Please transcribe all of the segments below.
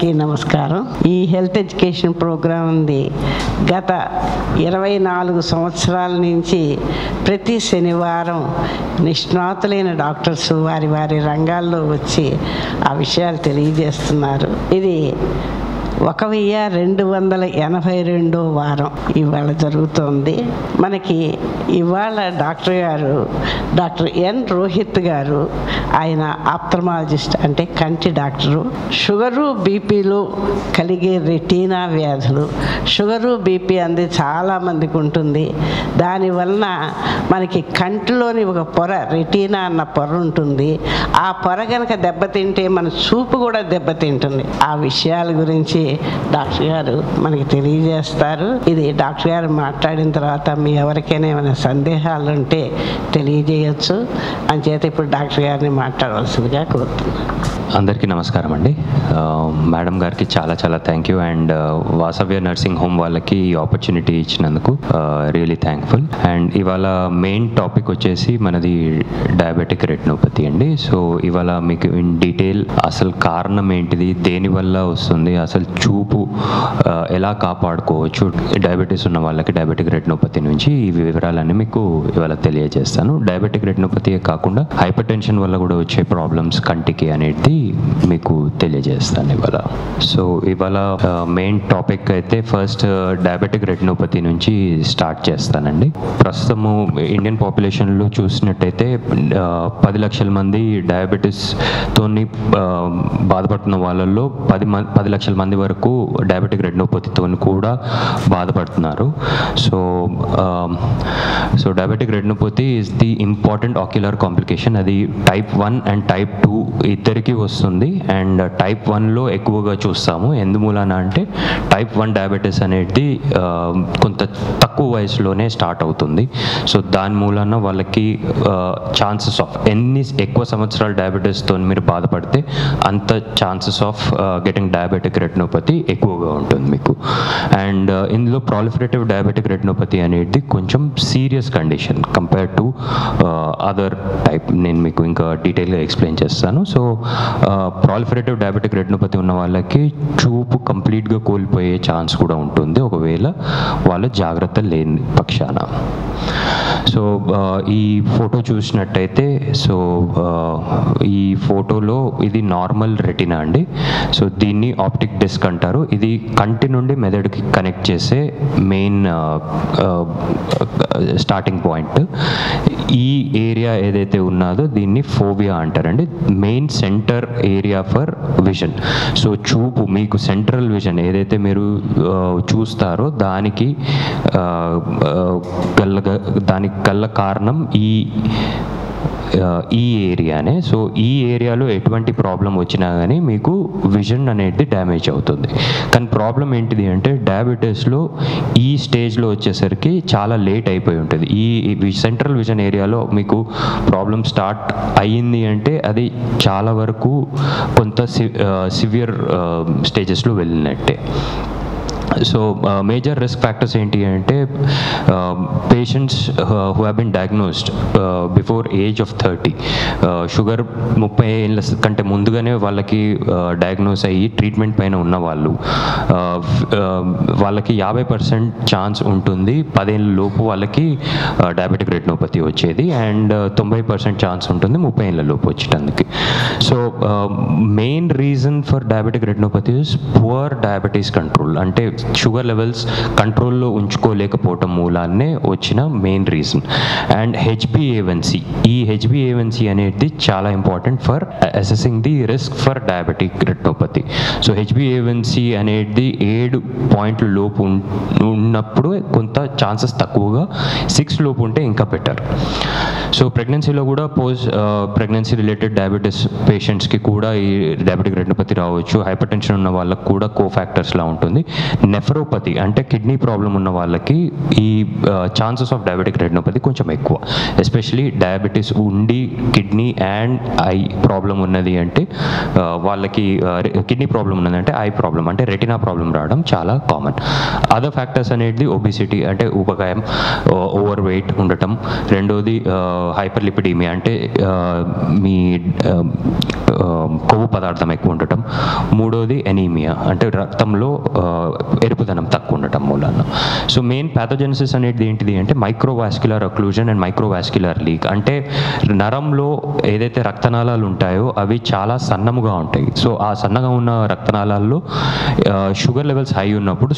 అందరికీ నమస్కారం. ఈ హెల్త్ ఎడ్యుకేషన్ ప్రోగ్రాం ఉంది గత 24 సంవత్సరాల నుంచి ప్రతి శనివారం నిష్ణాతులైన డాక్టర్స్ వారి వారి రంగాల్లో వచ్చి ఆ విషయాలు తెలియజేస్తున్నారు. ఇది 1282వ వారం ఇవాళ జరుగుతోంది. మనకి ఇవాళ డాక్టర్ ఎన్ రోహిత్ గారు, ఆయన ఆప్థల్మాలజిస్ట్ అంటే కంటి డాక్టరు. షుగరు బీపీలు కలిగే రెటీనా వ్యాధులు, షుగరు బీపీ అనేది చాలామందికి ఉంటుంది. దానివలన మనకి కంటిలోని ఒక పొర, రెటీనా అన్న పొర ఉంటుంది. ఆ పొర కనుక దెబ్బతింటే మన చూపు కూడా దెబ్బతింటుంది. ఆ విషయాల గురించి డాక్టర్ గారు మనకి తెలియజేస్తారు. ఇది డాక్టర్ గారు మాట్లాడిన తర్వాత మీ ఎవరికైనా ఏమైనా సందేహాలు ఉంటే తెలియజేయచ్చు. అంచేత ఇప్పుడు డాక్టర్ గారిని మాట్లాడవలసిందిగా కోరుతున్నాను. అందరికీ నమస్కారం అండి. మేడం గారికి చాలా చాలా thank you. And Vasavya nursing home వాళ్ళకి ఈ ఆపర్చునిటీ ఇచ్చినందుకు రియలీ థ్యాంక్ఫుల్. అండ్ ఇవాళ మెయిన్ టాపిక్ వచ్చేసి మనది డయాబెటిక్ రెటినోపతి అండి. సో ఇవాళ మీకు ఇన్ డీటెయిల్ అసలు కారణం ఏంటిది, దేనివల్ల వస్తుంది, అసలు చూపు ఎలా కాపాడుకోవచ్చు డయాబెటీస్ ఉన్న వాళ్ళకి డయాబెటిక్ రెటినోపతి నుంచి, ఈ వివరాలన్నీ మీకు ఇవాళ తెలియజేస్తాను. డయాబెటిక్ రెటినోపతియే కాకుండా హైపర్ టెన్షన్ వల్ల కూడా వచ్చే ప్రాబ్లమ్స్ కంటికి అనేది మీకు తెలియజేస్తాను ఇవాళ. సో ఇవాళ మెయిన్ టాపిక్ అయితే ఫస్ట్ డయాబెటిక్ రెటినోపతి నుంచి స్టార్ట్ చేస్తానండి. ప్రస్తుతము ఇండియన్ పాపులేషన్లో చూసినట్టయితే 10 లక్షల మంది డయాబెటీస్తోని బాధపడుతున్న వాళ్ళల్లో 10 లక్షల మంది వరకు డయాబెటిక్ రెటినోపతితో కూడా బాధపడుతున్నారు. So diabetic retinopathy is the important ocular complication. అది టైప్ 1 అండ్ టైప్ 2 ఇద్దరికి వస్తుంది. అండ్ టైప్ 1లో ఎక్కువగా చూస్తాము. ఎందుమూలన అంటే టైప్ 1 డయాబెటీస్ అనేది కొంత తక్కువ వయసులోనే స్టార్ట్ అవుతుంది. సో దాని మూలన వాళ్ళకి ఛాన్సెస్ ఆఫ్ ఎక్కువ సంవత్సరాల డయాబెటీస్తో మీరు బాధపడితే అంత chances of getting diabetic retinopathy ఎక్కువగా ఉంటుంది మీకు. అండ్ ఇందులో ప్రాలిఫరేటివ్ డయాబెటిక్ రెటినోపతి అనేది కొంచెం serious condition compare to other type. నేను మీకు ఇంకా డీటెయిల్గా ఎక్స్ప్లెయిన్ చేస్తాను. సో ప్రాలిఫరేటివ్ డయాబెటిక్ రెటినోపతి ఉన్న వాళ్ళకి చూపు కంప్లీట్గా కోల్పోయే ఛాన్స్ కూడా ఉంటుంది ఒకవేళ వాళ్ళ జాగ్రత్త లేని పక్షాన. సో ఈ ఫోటో చూసినట్టయితే, సో ఈ ఫోటోలో ఇది నార్మల్ రెటినా అండి. సో దీన్ని ఆప్టిక్ డిస్క్ అంటారు. ఇది కంటి నుండి మెదడుకి కనెక్ట్ చేసే మెయిన్ స్టార్టింగ్ పాయింట్. ఈ ఏరియా ఏదైతే ఉన్నదో దీన్ని ఫోవియా అంటారండి, main centre area for vision. So చూపు మీకు సెంట్రల్ విజన్ ఏదైతే మీరు చూస్తారో దానికి గల్ల కారణం ఈ ఏరియానే. సో ఈ ఏరియాలో ఎటువంటి ప్రాబ్లం వచ్చినా కానీ మీకు విజన్ అనేది డ్యామేజ్ అవుతుంది. కానీ ప్రాబ్లం ఏంటిది అంటే డయాబెటీస్లో ఈ స్టేజ్లో వచ్చేసరికి చాలా లేట్ అయిపోయి ఉంటుంది. ఈ సెంట్రల్ విజన్ ఏరియాలో మీకు ప్రాబ్లం స్టార్ట్ అయ్యింది అంటే అది చాలా వరకు కొంత సివియర్ స్టేజెస్లో వెళ్ళినట్టే. సో మేజర్ రిస్క్ ఫ్యాక్టర్స్ ఏంటి అంటే patients who have been diagnosed before age of 30, sugar 30 ఏళ్ళ కంటే ముందుగానే వాళ్ళకి డయాగ్నోస్ అయ్యి ట్రీట్మెంట్ పైన ఉన్న వాళ్ళు, వాళ్ళకి 50% ఛాన్స్ ఉంటుంది 10 ఏళ్ళ లోపు వాళ్ళకి డయాబెటిక్ రెటినోపతి వచ్చేది. అండ్ 90% ఛాన్స్ ఉంటుంది 30 ఏళ్ళ లోపు వచ్చేటందుకు. So main reason for diabetic retinopathy is poor diabetes control. అంటే షుగర్ లెవెల్స్ కంట్రోల్లో ఉంచుకోలేకపోవటం మూలాన్నే వచ్చిన మెయిన్ రీజన్. అండ్ HbA1c, ఈ HbA1c అనేది చాలా important for assessing the risk for diabetic retinopathy. So HbA1c అనేది 7 పాయింట్ల లోపు ఉన్నప్పుడు కొంత ఛాన్సెస్ తక్కువగా, 6 లోపు ఉంటే ఇంకా బెటర్. సో ప్రెగ్నెన్సీలో కూడా ప్రెగ్నెన్సీ రిలేటెడ్ డయాబెటీస్ పేషెంట్స్కి కూడా ఈ డయాబెటిక్ రెటినోపతి రావచ్చు. హైపర్ టెన్షన్ ఉన్న వాళ్ళకి కూడా కోఫాక్టర్స్లా ఉంటుంది. నెఫ్రోపతి అంటే కిడ్నీ ప్రాబ్లం ఉన్న వాళ్ళకి ఈ ఛాన్సెస్ ఆఫ్ డయాబెటిక్ రెటినోపతి కొంచెం ఎక్కువ. ఎస్పెషలీ డయాబెటీస్ ఉండి కిడ్నీ అండ్ ఐ ప్రాబ్లం ఉన్నది అంటే వాళ్ళకి కిడ్నీ ప్రాబ్లం ఉన్నదంటే ఐ ప్రాబ్లం అంటే రెటినా ప్రాబ్లం రావడం చాలా కామన్. అదర్ ఫ్యాక్టర్స్ అనేది ఒబిసిటీ అంటే ఊబకాయం, ఓవర్ వెయిట్ ఉండటం, రెండోది హైపర్లిపిడీమియా అంటే మీ కొవ్వు పదార్థం ఎక్కువ ఉండటం, మూడోది ఎనీమియా అంటే రక్తంలో ఎరుపుదనం తక్కువ ఉండటం మూలాన. సో మెయిన్ ప్యాథోజెనసిస్ అనేది ఏంటిది అంటే మైక్రోవాస్క్యులర్ అక్లూజన్ అండ్ మైక్రోవాస్క్యులర్ లీక్. అంటే నరంలో ఏదైతే రక్తనాళాలు ఉంటాయో అవి చాలా సన్నముగా ఉంటాయి. సో ఆ సన్నగా ఉన్న రక్తనాళాల్లో షుగర్ లెవెల్స్ హై ఉన్నప్పుడు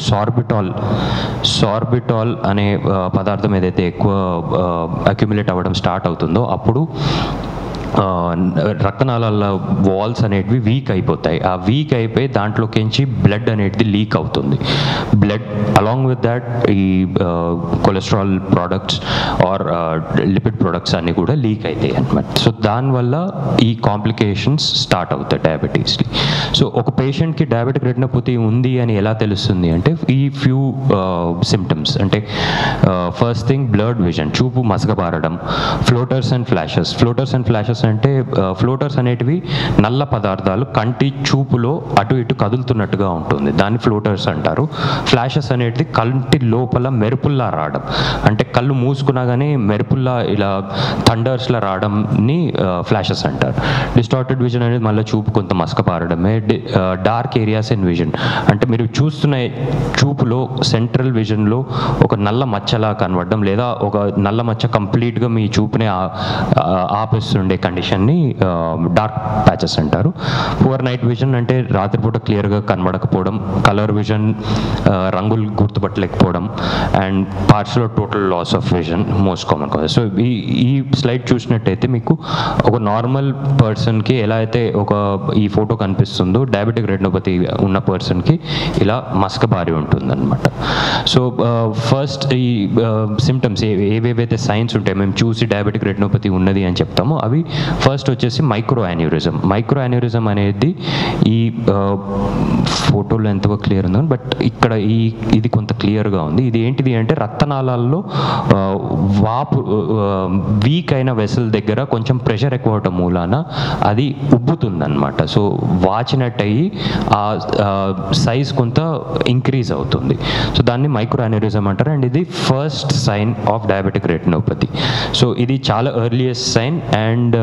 సార్బిటాల్ అనే పదార్థం ఏదైతే ఎక్కువ అక్యుములేట్ అవ్వడం స్టార్ట్ అవుతుందో అప్పుడు రక్తనాళాల వాల్స్ అనేటివి వీక్ అయిపోతాయి. ఆ వీక్ అయిపోయి దాంట్లోకించి బ్లడ్ అనేది లీక్ అవుతుంది. బ్లడ్ అలాంగ్ విత్ దాట్ ఈ cholesterol products or lipid products అన్నీ కూడా లీక్ అవుతాయి అన్నమాట. సో దానివల్ల ఈ కాంప్లికేషన్స్ స్టార్ట్ అవుతాయి డయాబెటీస్కి. సో ఒక పేషెంట్కి డయాబెటిక్ రెటినోపతి ఉంది అని ఎలా తెలుస్తుంది అంటే ఈ ఫ్యూ సిమ్టమ్స్ అంటే ఫస్ట్ థింగ్ బ్లర్డ్ విజన్, చూపు మసకబారడం, ఫ్లోటర్స్ అండ్ ఫ్లాషెస్ అంటే ఫ్లోటర్స్ అనేటివి నల్ల పదార్థాలు కంటి చూపులో అటు ఇటు కదులుతున్నట్టుగా ఉంటుంది, దాన్ని ఫ్లోటర్స్ అంటారు. ఫ్లాషెస్ అనేది కంటి లోపల మెరుపుల్లా రావడం, అంటే కళ్ళు మూసుకున్నా కానీ మెరుపుల్లా ఇలా థండర్స్లా రావడంని ఫ్లాషెస్ అంటారు. డిస్టార్టెడ్ విజన్ అనేది మళ్ళీ చూపు కొంత మసకపారడమే. డార్క్ ఏరియాస్ ఇన్ విజన్ అంటే మీరు చూస్తున్న చూపులో సెంట్రల్ విజన్లో ఒక నల్ల మచ్చలా కనబడడం, లేదా ఒక నల్ల మచ్చ కంప్లీట్గా మీ చూపునే ఆపేస్తుండే కండిషన్ని డార్క్ ప్యాచెస్ అంటారు. పువర్ నైట్ విజన్ అంటే రాత్రిపూట క్లియర్గా కనబడకపోవడం, కలర్ విజన్ రంగులు గుర్తుపట్టలేకపోవడం, అండ్ పార్ట్స్లో total loss of vision most common cause. So ఈ స్లైడ్ చూసినట్టయితే మీకు ఒక నార్మల్ పర్సన్కి ఎలా అయితే ఈ ఫోటో కనిపిస్తుందో డయాబెటిక్ రెటినోపతి ఉన్న పర్సన్కి ఇలా మసకబారి ఉంటుందన్నమాట. సో ఫస్ట్ ఈ సిమ్టమ్స్ ఏవేవైతే సైన్స్ ఉంటాయి మేము చూసి డయాబెటిక్ రెటినోపతి ఉన్నది అని చెప్తామో అవి ఫస్ట్ వచ్చేసి మైక్రో యాన్యూరిజం అనేది ఈ ఫోటోలో ఎంతగా క్లియర్ ఉందో బట్ ఇక్కడ ఇది కొంత క్లియర్గా ఉంది. ఇది ఏంటిది అంటే రక్తనాళాల్లో వాపు వీక్ అయిన వెసల్ దగ్గర కొంచెం ప్రెషర్ ఎక్కువ అవటం మూలాన అది ఉబ్బుతుందన్నమాట. సో వాచినట్టు అయ్యి ఆ సైజ్ కొంత ఇంక్రీజ్ అవుతుంది. సో దాన్ని మైక్రో యాన్యూరిజం అంటారు. అండ్ ఇది first sign of diabetic retinopathy. So ఇది చాలా ఎర్లియస్ట్ సైన్ అండ్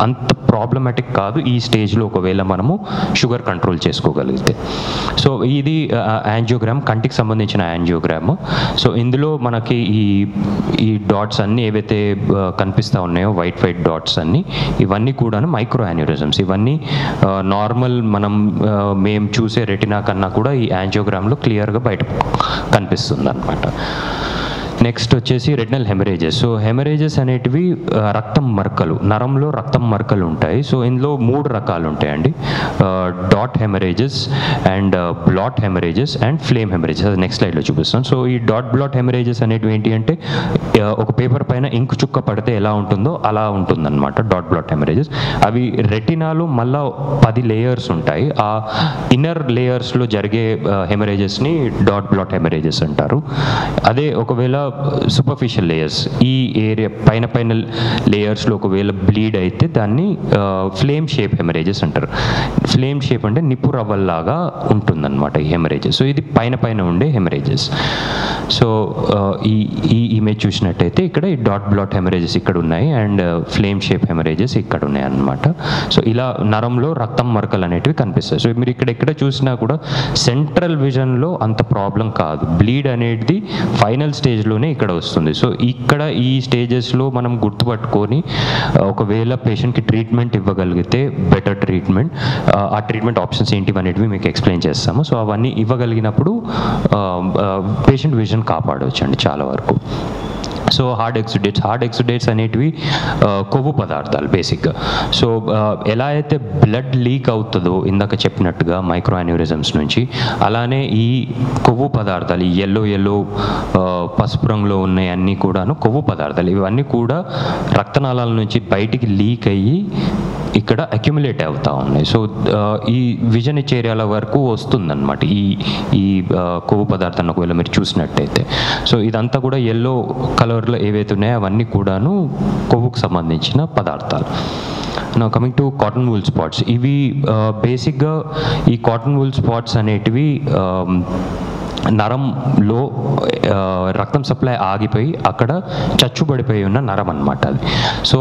అంత ప్రాబ్లమాటిక్ కాదు ఈ స్టేజ్లో ఒకవేళ మనము షుగర్ కంట్రోల్ చేసుకోగలిగితే. సో ఇది యాంజియోగ్రామ్, కంటికి సంబంధించిన యాంజియోగ్రామ్. సో ఇందులో మనకి ఈ డాట్స్ అన్నీ ఏవైతే కనిపిస్తూ ఉన్నాయో వైట్ డాట్స్ అన్నీ ఇవన్నీ కూడా మైక్రో యాన్యూరిజమ్స్. ఇవన్నీ నార్మల్ మేము చూసే రెటినా కన్నా కూడా ఈ యాంజియోగ్రామ్లో క్లియర్గా బయట కనిపిస్తుంది అన్నమాట. నెక్స్ట్ వచ్చేసి రెటినల్ హెమరేజెస్. సో హెమరేజెస్ అనేటివి రక్తం మరకలు, నరంలో రక్తం మరకలు ఉంటాయి. సో ఇందులో 3 రకాలు ఉంటాయండి, dot haemorrhages and blot haemorrhages and flame haemorrhages. అది నెక్స్ట్ స్లైడ్లో చూపిస్తాను. సో ఈ బ్లాట్ హెమరేజెస్ అనేటివి ఏంటి అంటే ఒక పేపర్ పైన ఇంకు చుక్క పడితే ఎలా ఉంటుందో అలా ఉంటుందన్నమాట బ్లాట్ హెమరేజెస్. అవి రెటినాలో మళ్ళా 10 లేయర్స్ ఉంటాయి. ఆ ఇన్నర్ లేయర్స్లో జరిగే హెమరేజెస్ని బ్లాట్ హెమరేజెస్ అంటారు. అదే ఒకవేళ సూపర్ఫిషియల్ లేయర్స్, ఈ ఏరియా పైన లేయర్స్లో ఒకవేళ బ్లీడ్ అయితే దాన్ని ఫ్లేమ్ షేప్ హెమరేజెస్ అంటారు. ఫ్లేమ్ షేప్ అంటే నిప్పు రవ్వల్లాగా ఉంటుందన్నమాట ఈ హెమరేజెస్. సో ఇది పైన ఉండే హెమరేజెస్. సో ఈ ఇమేజ్ చూసినట్టయితే ఇక్కడ ఈ బ్లాట్ హెమరేజెస్ ఇక్కడ ఉన్నాయి అండ్ ఫ్లేమ్ షేప్ హెమరేజెస్ ఇక్కడ ఉన్నాయి అన్నమాట. సో ఇలా నరంలో రక్తం మరకలు అనేటివి కనిపిస్తాయి. సో మీరు ఇక్కడ చూసినా కూడా సెంట్రల్ విజన్లో అంత ప్రాబ్లం కాదు, బ్లీడ్ అనేది ఫైనల్ స్టేజ్లోనే ఇక్కడ వస్తుంది. సో ఇక్కడ ఈ స్టేజెస్లో మనం గుర్తుపట్టుకొని ఒకవేళ పేషెంట్కి ట్రీట్మెంట్ ఇవ్వగలిగితే బెటర్ ట్రీట్మెంట్, ఆ ట్రీట్మెంట్ ఆప్షన్స్ ఏంటివి అనేటివి మీకు ఎక్స్ప్లెయిన్ చేస్తాము. సో అవన్నీ ఇవ్వగలిగినప్పుడు పేషెంట్ విజన్ కాపాడవచ్చండి చాలా వరకు. సో హార్డ్ ఎక్సుడేట్స్ అనేటివి కొవ్వు పదార్థాలు బేసిక్గా. సో ఎలా అయితే బ్లడ్ లీక్ అవుతుందో ఇందాక చెప్పినట్టుగా మైక్రో యాన్యూరిజమ్స్ నుంచి, అలానే ఈ కొవ్వు పదార్థాలు ఈ ఎల్లో పసుపు రంగులో ఉన్నాయి అన్నీ కూడాను కొవ్వు పదార్థాలు. ఇవన్నీ కూడా రక్తనాళాల నుంచి బయటికి లీక్ అయ్యి ఇక్కడ అక్యుములేట్ అవుతూ ఉన్నాయి. సో ఈ విజన్ ఏరియాల వరకు వస్తుందన్నమాట ఈ కొవ్వు పదార్థాన్ని ఒకవేళ మీరు చూసినట్టయితే. సో ఇదంతా కూడా ఎల్లో కలర్లో ఏవైతే ఉన్నాయో అవన్నీ కూడాను కొవ్వుకు సంబంధించిన పదార్థాలు. నా coming to cotton wool spots. ఇవి బేసిక్గా ఈ కాటన్ వూల్ స్పాట్స్ అనేటివి నరంలో రక్తం సప్లై ఆగిపోయి అక్కడ చచ్చుబడిపోయి ఉన్న నరం అనమాట అది. సో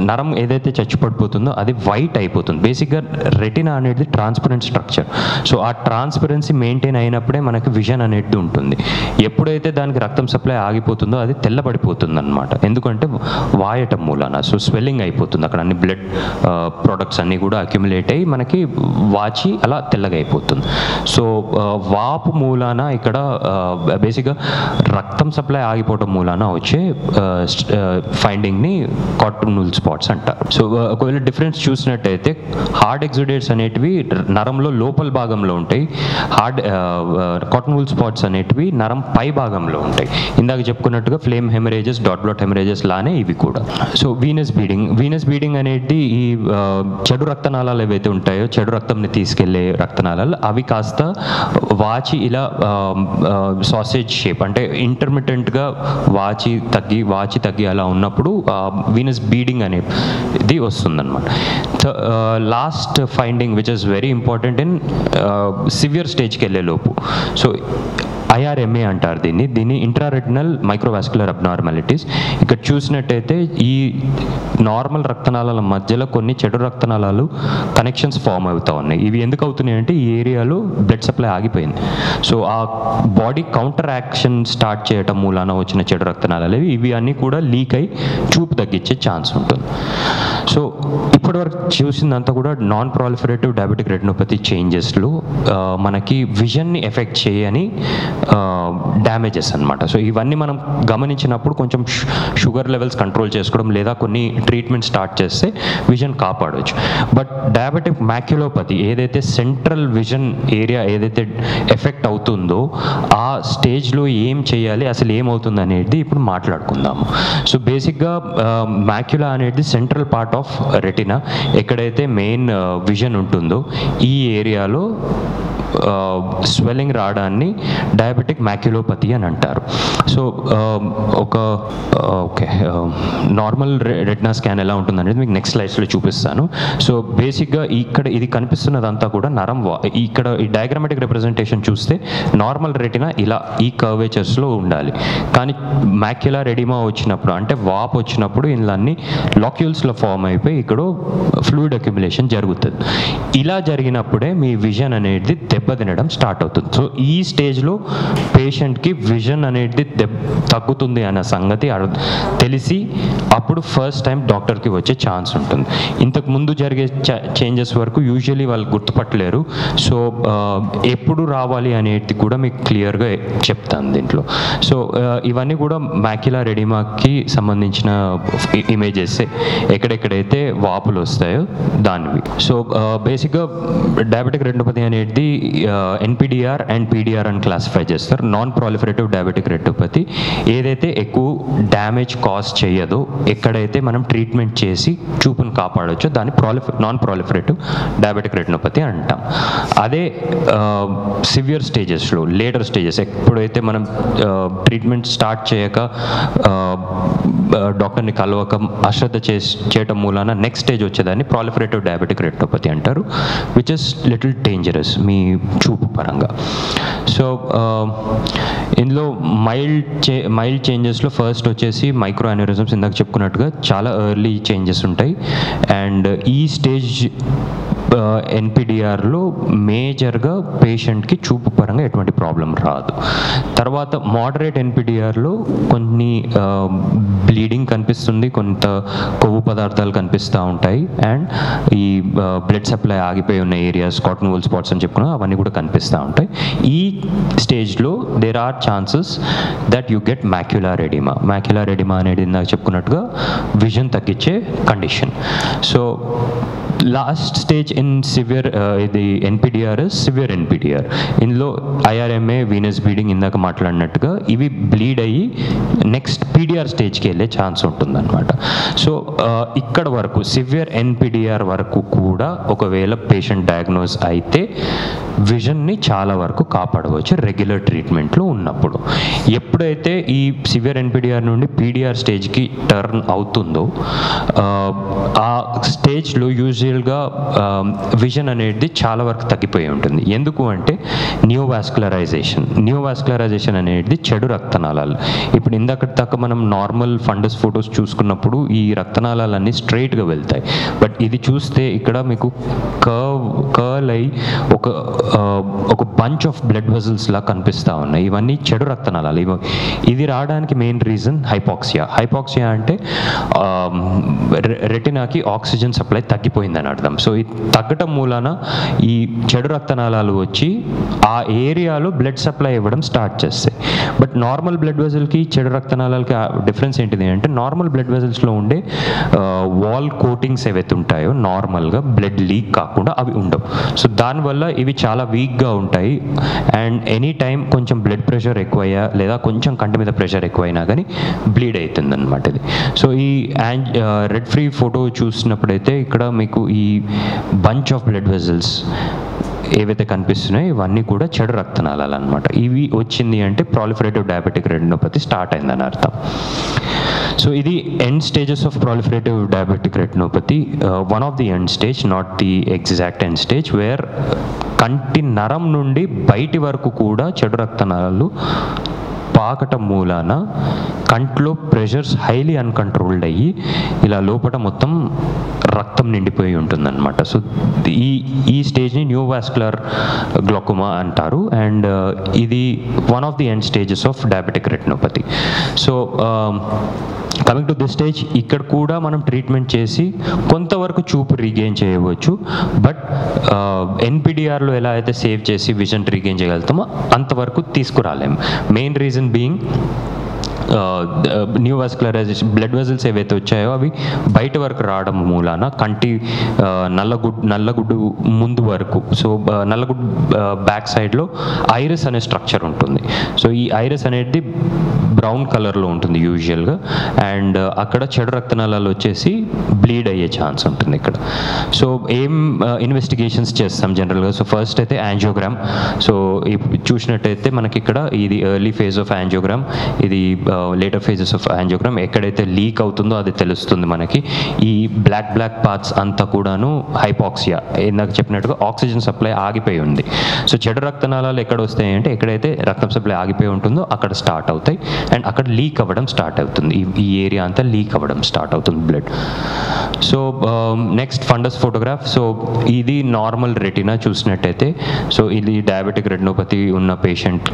నరం ఏదైతే చచ్చుపడిపోతుందో అది వైట్ అయిపోతుంది. బేసిక్గా రెటినా అనేది ట్రాన్స్పరెంట్ స్ట్రక్చర్. సో ఆ ట్రాన్స్పరెన్సీ మెయింటైన్ అయినప్పుడే మనకి విజన్ అనేది ఉంటుంది. ఎప్పుడైతే దానికి రక్తం సప్లై ఆగిపోతుందో అది తెల్లబడిపోతుంది అనమాట. ఎందుకంటే వాయటం మూలాన సో స్వెల్లింగ్ అయిపోతుంది, అక్కడ అన్ని బ్లడ్ ప్రొడక్ట్స్ అన్నీ కూడా అక్యుములేట్ అయ్యి మనకి వాచి అలా తెల్లగా అయిపోతుంది. సో వాపు మూలాన ఇక్కడ బేసిక్గా రక్తం సప్లై ఆగిపోవడం మూలాన వచ్చే ఫైండింగ్ని కాటన్ స్పాట్స్ అంటారు. సో ఒకవేళ డిఫరెన్స్ చూసినట్టయితే హార్డ్ ఎగ్జుడేట్స్ అనేటివి నరంలో లోపల భాగంలో ఉంటాయి, కాటన్ వూల్ స్పాట్స్ అనేటివి నరం పై భాగంలో ఉంటాయి. ఇందాక చెప్పుకున్నట్టుగా flame haemorrhages, dot blot haemorrhages లానే ఇవి కూడా. సో వీనస్ బీడింగ్ అనేది ఈ చెడు రక్తనాళాలు ఏవైతే ఉంటాయో, చెడు రక్తంని తీసుకెళ్లే రక్తనాళాలు, అవి కాస్త వాచి ఇలా సాసేజ్ షేప్ అంటే ఇంటర్మిటెంట్గా వాచి తగ్గి అలా ఉన్నప్పుడు వీనస్ బీడింగ్ అనేది వస్తుందన్నమాట. Last finding which is very important in severe స్టేజ్కి వెళ్ళే లోపు, సో IRMA అంటారు దీన్ని ఇంట్రారెటినల్ మైక్రోవాస్కులర్ అబ్నార్మాలిటీస్. ఇక్కడ చూసినట్టయితే ఈ నార్మల్ రక్తనాళాల మధ్యలో కొన్ని చెడు రక్తనాళాలు కనెక్షన్స్ ఫామ్ అవుతూ ఉన్నాయి. ఇవి ఎందుకు అవుతున్నాయి అంటే ఈ ఏరియాలో బ్లడ్ సప్లై ఆగిపోయింది. సో ఆ బాడీ కౌంటర్ యాక్షన్ స్టార్ట్ చేయటం మూలాన వచ్చిన చెడు రక్తనాళాలు ఇవి అన్నీ కూడా లీక్ అయి చూపు తగ్గించే ఛాన్స్ ఉంటుంది. సో ఇప్పటివరకు చూసిందంతా కూడా నాన్ ప్రాలిఫరేటివ్ డయాబెటిక్ రెటినోపతి చేంజెస్లో మనకి విజన్ని ఎఫెక్ట్ చేయని డ్యామేజెస్ అనమాట. సో ఇవన్నీ మనం గమనించినప్పుడు కొంచెం షుగర్ లెవెల్స్ కంట్రోల్ చేసుకోవడం లేదా కొన్ని ట్రీట్మెంట్ స్టార్ట్ చేస్తే విజన్ కాపాడవచ్చు. బట్ డయాబెటిక్ మ్యాక్యులోపతి ఏదైతే సెంట్రల్ విజన్ ఏరియా ఏదైతే ఎఫెక్ట్ అవుతుందో ఆ స్టేజ్లో ఏం చేయాలి, అసలు ఏమవుతుంది అనేది ఇప్పుడు మాట్లాడుకుందాము. సో బేసిక్గా మ్యాక్యులా అనేది సెంట్రల్ పార్ట్ ఆఫ్ రెటినా, ఎక్కడైతే మెయిన్ విజన్ ఉంటుందో ఈ ఏరియాలో స్వెల్లింగ్ రావడాన్ని డయాబెటిక్ మ్యాక్యులోపతి అని అంటారు. సో నార్మల్ రెటినా స్కాన్ ఎలా ఉంటుంది అనేది మీకు నెక్స్ట్ స్లైడ్స్లో చూపిస్తాను. సో బేసిక్గా ఇక్కడ ఇది కనిపిస్తున్నదంతా కూడా నరం. ఇక్కడ ఈ డయాగ్రామాటిక్ రిప్రజెంటేషన్ చూస్తే నార్మల్ రెటినా ఇలా ఈ కర్వేచర్స్లో ఉండాలి, కానీ మ్యాక్యులర్ ఎడిమా వచ్చినప్పుడు అంటే వాప్ వచ్చినప్పుడు ఇలాన్ని లాక్యూల్స్లో ఫామ్ అయిపోయి ఇక్కడ ఫ్లూయిడ్ అక్యుములేషన్ జరుగుతుంది. ఇలా జరిగినప్పుడే మీ విజన్ అనేది దెబ్బతినడం స్టార్ట్ అవుతుంది. సో ఈ స్టేజ్లో పేషెంట్కి విజన్ అనేది తగ్గుతుంది అన్న సంగతి తెలిసి అప్పుడు ఫస్ట్ టైం డాక్టర్కి వచ్చే ఛాన్స్ ఉంటుంది. ఇంతకు ముందు జరిగే చేంజెస్ వరకు యూజువలీ వాళ్ళు గుర్తుపట్టలేరు. సో ఎప్పుడు రావాలి అనేది కూడా మీకు క్లియర్గా చెప్తాను దీంట్లో. సో ఇవన్నీ కూడా మ్యాక్యులర్ ఎడిమాకి సంబంధించిన ఇమేజెస్, ఎక్కడెక్కడైతే వాపులు వస్తాయో దానివి. సో బేసిక్గా డయాబెటిక్ రెటినోపతి అనేది NPDR అండ్ PDR అని క్లాసిఫై చేస్తారు. నాన్ ప్రాలిఫరేటివ్ డయాబెటిక్ రెటినోపతి ఏదైతే ఎక్కువ డ్యామేజ్ కాజ్ చేయదో, ఎక్కడైతే మనం ట్రీట్మెంట్ చేసి చూపును కాపాడవచ్చో దాన్ని నాన్ ప్రాలిఫరేటివ్ డయాబెటిక్ రెటినోపతి అంటాం. అదే సివియర్ స్టేజెస్లో, లేటర్ స్టేజెస్ ఎప్పుడైతే మనం ట్రీట్మెంట్ స్టార్ట్ చేయక డాక్టర్ని కలవక అశ్రద్ధ చేయటం మూలాన నెక్స్ట్ స్టేజ్ వచ్చేదాన్ని ప్రాలిఫరేటివ్ డయాబెటిక్ రెటినోపతి అంటారు, విచ్ ఇస్ లిటిల్ డేంజరస్ మీ చూపు పరంగా. సో ఇందులో మైల్డ్ చేంజెస్లో ఫస్ట్ వచ్చేసి మైక్రో అన్యూరిజమ్స్. ఇందాక చెప్పుకున్నట్టుగా చాలా ఎర్లీ చేంజెస్ ఉంటాయి. అండ్ ఈ స్టేజ్ NPDRలో మేజర్గా పేషెంట్కి చూపు పరంగా ఎటువంటి ప్రాబ్లం రాదు. తర్వాత మోడరేట్ NPDRలో కొన్ని బ్లీడింగ్ కనిపిస్తుంది, కొంత కొవ్వు పదార్థాలు కనిపిస్తూ ఉంటాయి, అండ్ ఈ బ్లడ్ సప్లై ఆగిపోయి ఉన్న ఏరియాస్, కాటన్ వూల్ స్పాట్స్ అని చెప్పుకున్నా అవన్నీ కూడా కనిపిస్తూ ఉంటాయి. ఈ స్టేజ్లో there are chances that you get macular oedema. Macular oedema అనేది ఇందాక చెప్పుకున్నట్టుగా విజన్ తగ్గించే condition. So last stage in severe ఇది NPDR సివియర్ NPDR. ఇందులో IRMA, వీనస్ బీడింగ్ ఇందాక మాట్లాడినట్టుగా ఇవి బ్లీడ్ అయ్యి నెక్స్ట్ PDR స్టేజ్కి వెళ్ళే ఛాన్స్ ఉంటుందన్నమాట. సో ఇక్కడ వరకు సివియర్ NPDR వరకు కూడా ఒకవేళ పేషెంట్ డయాగ్నోస్ అయితే విజన్ని చాలా వరకు కాపాడవచ్చు రెగ్యులర్ ట్రీట్మెంట్లో ఉన్నప్పుడు. ఎప్పుడైతే ఈ సివియర్ ఎన్పిడిఆర్ నుండి పీడిఆర్ స్టేజ్కి టర్న్ అవుతుందో ఆ స్టేజ్లో యూజువల్గా విజన్ అనేది చాలా వరకు తగ్గిపోయి ఉంటుంది. ఎందుకు అంటే నియోవాస్కులరైజేషన్ అనేది చెడు రక్తనాళాలు. ఇప్పుడు ఇందాక దాకా మనం నార్మల్ ఫండస్ ఫొటోస్ చూసుకున్నప్పుడు ఈ రక్తనాళాలన్నీ స్ట్రైట్గా వెళ్తాయి. బట్ ఇది చూస్తే ఇక్కడ మీకు కర్ల్ అయి ఒక బంచ్ ఆఫ్ బ్లడ్ వెజల్స్ లా కనిపిస్తూ ఉన్నాయి. ఇవన్నీ చెడు రక్తనాళాలు. ఇది రావడానికి మెయిన్ రీజన్ హైపాక్సియా అంటే రెటినాకి ఆక్సిజన్ సప్లై తగ్గిపోయిందని అర్థం. సో ఇది తగ్గటం మూలాన ఈ చెడు రక్తనాళాలు వచ్చి ఆ ఏరియాలో బ్లడ్ సప్లై ఇవ్వడం స్టార్ట్ చేస్తాయి. బట్ నార్మల్ బ్లడ్ వెజల్కి చెడు రక్తనాళాలకి డిఫరెన్స్ ఏంటిది అంటే నార్మల్ బ్లడ్ వెజల్స్లో ఉండే వాల్ కోటింగ్స్ ఏవైతే ఉంటాయో నార్మల్గా బ్లడ్ లీక్ కాకుండా అవి ఉండవు. సో దానివల్ల ఇవి చాలా వీక్గా ఉంటాయి. అండ్ ఎనీ టైం కొంచెం బ్లడ్ ప్రెషర్ ఎక్కువయ్యా లేదా కొంచెం కంటి మీద ప్రెషర్ ఎక్కువైనా కానీ బ్లీడ్ అవుతుంది అనమాట ఇది. సో ఈ రెడ్ ఫ్రీ ఫోటో చూసినప్పుడైతే ఇక్కడ మీకు ఈ బంచ్ ఆఫ్ బ్లడ్ వెజల్స్ ఏవైతే కనిపిస్తున్నాయో ఇవన్నీ కూడా చెడు రక్తనాళాలు అనమాట. ఇవి వచ్చింది అంటే ప్రాలిఫరేటివ్ డయాబెటిక్ రెటినోపతి స్టార్ట్ అయిందని అర్థం. సో ఇది end stages of proliferative diabetic retinopathy. One of the end stage, not the exact end stage, where కంటి నరం నుండి బయటి వరకు కూడా చెడు రక్తనాళాలు పాకటం మూలాన కంట్లో ప్రెషర్స్ హైలీ అన్కంట్రోల్డ్ అయ్యి ఇలా లోపల మొత్తం రక్తం నిండిపోయి ఉంటుందన్నమాట. సో ఈ స్టేజ్ని న్యూవాస్కులర్ గ్లాకోమా అంటారు. అండ్ ఇది one of the end stages of diabetic retinopathy. So coming to this stage, ఇక్కడ కూడా మనం ట్రీట్మెంట్ చేసి కొంతవరకు చూపు రీగెయిన్ చేయవచ్చు. బట్ ఎన్పిడిఆర్లో ఎలా అయితే సేవ్ చేసి విజన్ రీగెయిన్ చేయగలుగుతామో అంతవరకు తీసుకురాలేము. Main reason being neovascularisation, blood vessels ఏవైతే వచ్చాయో అవి బయట వరకు రావడం మూలాన కంటి నల్లగుడ్డు ముందు వరకు, సో నల్లగుడ్డు బ్యాక్ సైడ్లో ఐరిస్ అనే స్ట్రక్చర్ ఉంటుంది. సో ఈ ఐరిస్ అనేది బ్రౌన్ కలర్లో ఉంటుంది యూజువల్గా. అండ్ అక్కడ చెడు రక్తనాళాలు వచ్చేసి బ్లీడ్ అయ్యే ఛాన్స్ ఉంటుంది ఇక్కడ. సో ఏం ఇన్వెస్టిగేషన్స్ చేస్తాం జనరల్గా? సో ఫస్ట్ అయితే యాంజియోగ్రామ్. సో చూసినట్టయితే మనకి ఇక్కడ ఇది ఎర్లీ ఫేజ్ ఆఫ్ యాంజియోగ్రామ్, ఇది లేటర్ ఫేజెస్ ఆఫ్ యాంజియోగ్రామ్. ఎక్కడైతే లీక్ అవుతుందో అది తెలుస్తుంది మనకి. ఈ బ్లాక్ పార్ట్స్ అంతా కూడాను హైపాక్సియా, ఇందాక చెప్పినట్టుగా ఆక్సిజన్ సప్లై ఆగిపోయి ఉంది. సో చెడు రక్తనాళాలు ఎక్కడ వస్తాయి అంటే ఎక్కడైతే రక్తం సప్లై ఆగిపోయి ఉంటుందో అక్కడ స్టార్ట్ అవుతాయి. అండ్ అక్కడ లీక్ అవ్వడం స్టార్ట్ అవుతుంది. ఈ ఏరియా అంతా లీక్ అవ్వడం స్టార్ట్ అవుతుంది blood. So next fundus photograph. So ఇది నార్మల్ రెటినా చూసినట్టయితే, సో ఇది డయాబెటిక్ రెటినోపతి ఉన్న పేషెంట్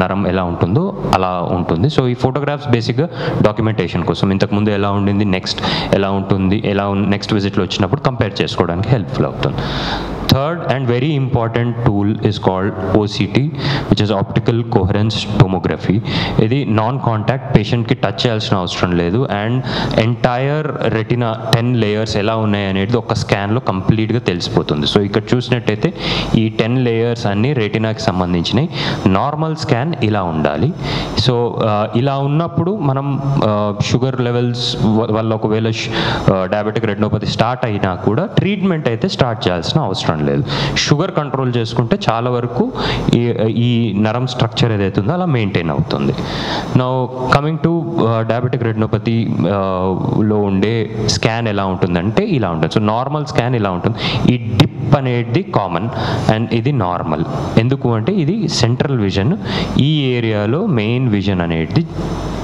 నరం ఎలా ఉంటుందో అలా ఉంటుంది. సో ఈ ఫోటోగ్రాఫ్స్ బేసిక్గా డాక్యుమెంటేషన్ కోసం, ఇంతకుముందు ఎలా ఉండింది, నెక్స్ట్ ఎలా ఉంటుంది, నెక్స్ట్ విజిట్లో వచ్చినప్పుడు కంపేర్ చేసుకోవడానికి హెల్ప్ఫుల్ అవుతుంది. Third and very important tool is called OCT, which is optical coherence tomography. ఇది నాన్ కాంటాక్ట్, పేషెంట్కి టచ్ చేయాల్సిన అవసరం లేదు. అండ్ ఎంటైర్ రెటినా 10 లేయర్స్ ఎలా ఉన్నాయి అనేది ఒక స్కాన్లో కంప్లీట్గా తెలిసిపోతుంది. సో ఇక్కడ చూసినట్టయితే ఈ 10 లేయర్స్ అన్నీ రెటినాకి సంబంధించినవి. నార్మల్ స్కాన్ ఇలా ఉండాలి. సో ఇలా ఉన్నప్పుడు మనం షుగర్ లెవెల్స్ వల్ల ఒకవేళ డయాబెటిక్ రెటినోపతి స్టార్ట్ అయినా కూడా ట్రీట్మెంట్ అయితే స్టార్ట్ చేయాల్సిన అవసరం లేదు. షుగర్ కంట్రోల్ చేసుకుంటే చాలా వరకు ఈ నరం స్ట్రక్చర్ ఏదైతే ఉందో అలా మెయింటైన్ అవుతుంది. Now coming to diabetic retinopathy లో ఉండే స్కాన్ ఎలా ఉంటుందంటే ఇలా ఉంటుంది. సో నార్మల్ స్కాన్ ఇలా ఉంటుంది. ఈ డిప్ అనేది కామన్ అండ్ ఇది నార్మల్. ఎందుకు అంటే ఇది సెంట్రల్ విజన్, ఈ ఏరియాలో మెయిన్ విజన్ అనేది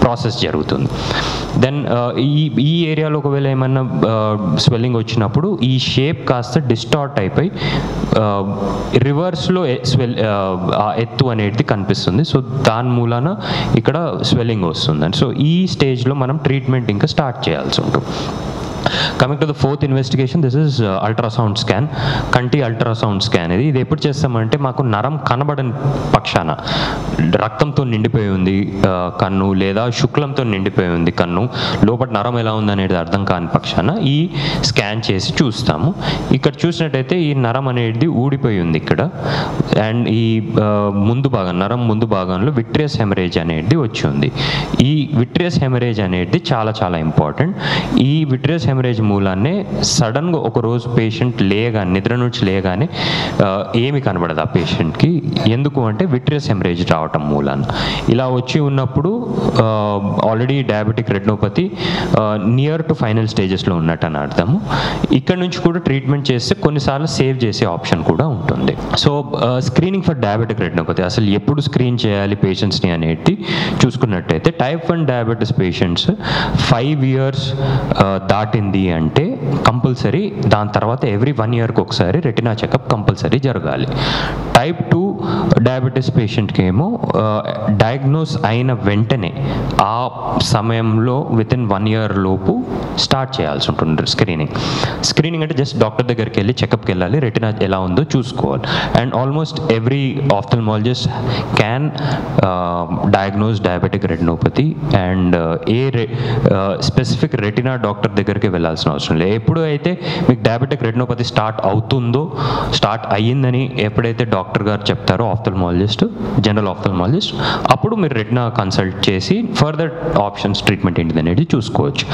ప్రాసెస్ జరుగుతుంది. దెన్ ఈ ఏరియాలో ఒకవేళ ఏమన్నా స్వెల్లింగ్ వచ్చినప్పుడు ఈ షేప్ కాస్త డిస్టార్ట్ అయిపోయి రివర్స్లో ఎత్తు అనేది కనిపిస్తుంది. సో దాని మూలాన ఇక్కడ స్వెల్లింగ్ వస్తుందండి. సో ఈ స్టేజ్లో మనం ట్రీట్మెంట్ ఇంకా స్టార్ట్ చేయాల్సి ఉంటుంది. Coming to the fourth investigation, this is ultrasound scan. కంటి అల్ట్రాసౌండ్ స్కాన్ ఇది ఎప్పుడు చేస్తామంటే మాకు నరం కనబడని పక్షాన, రక్తంతో నిండిపోయి ఉంది కన్ను లేదా శుక్లంతో నిండిపోయి ఉంది కన్ను, లోపల నరం ఎలా ఉంది అనేది అర్థం కాని పక్షాన ఈ స్కాన్ చేసి చూస్తాము. ఇక్కడ చూసినట్టయితే ఈ నరం అనేది ఊడిపోయి ఉంది ఇక్కడ. అండ్ ఈ ముందు భాగం, నరం ముందు భాగంలో విట్రియస్ హెమరేజ్ అనేది వచ్చి ఉంది. ఈ విట్రియస్ హెమరేజ్ అనేది చాలా చాలా ఇంపార్టెంట్. ఈ విట్రియస్ హెమరేజ్ మూలాన్నే సడన్గా ఒక రోజు పేషెంట్ నిద్ర నుంచి లేగానే ఏమి కనబడదు ఆ పేషెంట్కి. ఎందుకు అంటే విట్రియస్ హెమరేజ్ రావటం మూలాన. ఇలా వచ్చి ఉన్నప్పుడు already diabetic retinopathy near to final స్టేజెస్లో ఉన్నట్టు అని అర్థము. ఇక్కడ నుంచి కూడా ట్రీట్మెంట్ చేస్తే కొన్నిసార్లు సేవ్ చేసే ఆప్షన్ కూడా ఉంటుంది. So screening for diabetic retinopathy అసలు ఎప్పుడు స్క్రీన్ చేయాలి పేషెంట్స్ని అనేది చూసుకున్నట్టయితే టైప్ 1 డయాబెటీస్ పేషెంట్స్ 5 years దాటింది అంటే కంపల్సరీ దాని తర్వాత ఎవ్రీ 1 yearకి ఒకసారి రెటినా చెకప్ కంపల్సరీ జరగాలి. టైప్ 2 డయాబెటీస్ పేషెంట్కి ఏమో డయాగ్నోస్ అయిన వెంటనే ఆ సమయంలో వితిన్ 1 year లోపు స్టార్ట్ చేయాల్సి ఉంటుంది స్క్రీనింగ్ అంటే జస్ట్ డాక్టర్ దగ్గరికి వెళ్ళి చెకప్కి వెళ్ళాలి, రెటినా ఎలా ఉందో చూసుకోవాలి. And almost every ophthalmologist can diagnose diabetic retinopathy and specific retina doctor దగ్గరికి వెళ్ళాల్సిన అవసరం లేదు. ఎప్పుడు అయితే మీకు డయాబెటిక్ రెటినోపతి స్టార్ట్ అయ్యిందని ఎప్పుడైతే డాక్టర్ గారు చెప్తారో జనరల్ ఆఫ్థల్మాలజిస్ట్, అప్పుడు మీరు రెటినా కన్సల్ట్ చేసి ఫర్దర్ ఆప్షన్స్ ట్రీట్మెంట్ ఏంటిది అనేది చూసుకోవచ్చు.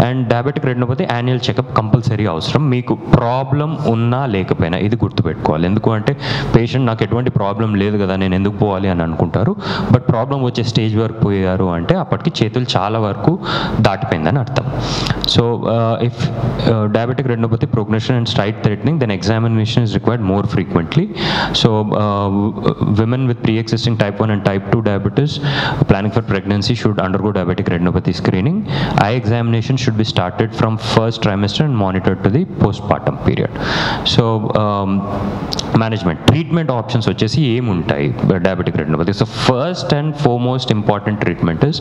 And diabetic retinopathy annual checkup compulsory అవసరం, మీకు ప్రాబ్లం ఉన్నా లేకపోయినా. ఇది గుర్తుపెట్టుకోవాలి. ఎందుకు అంటే పేషెంట్ నాకు ఎటువంటి ప్రాబ్లం లేదు కదా నేను ఎందుకు పోవాలి అని అనుకుంటారు. బట్ ప్రాబ్లం వచ్చే స్టేజ్ వరకు పోయారు అంటే అప్పటికి చేతులు చాలా వరకు దాటిపోయిందని అర్థం. So if diabetic retinopathy progression and slight threatening, then examination is required more frequently. So women with pre-existing type 1 and type 2 diabetes planning for pregnancy should undergo diabetic retinopathy screening. Eye examination should be started from first trimester and monitored to the postpartum period. So management treatment options వచ్చేసి ఏముంటాయి diabetic retinopathy. So first and foremost important treatment is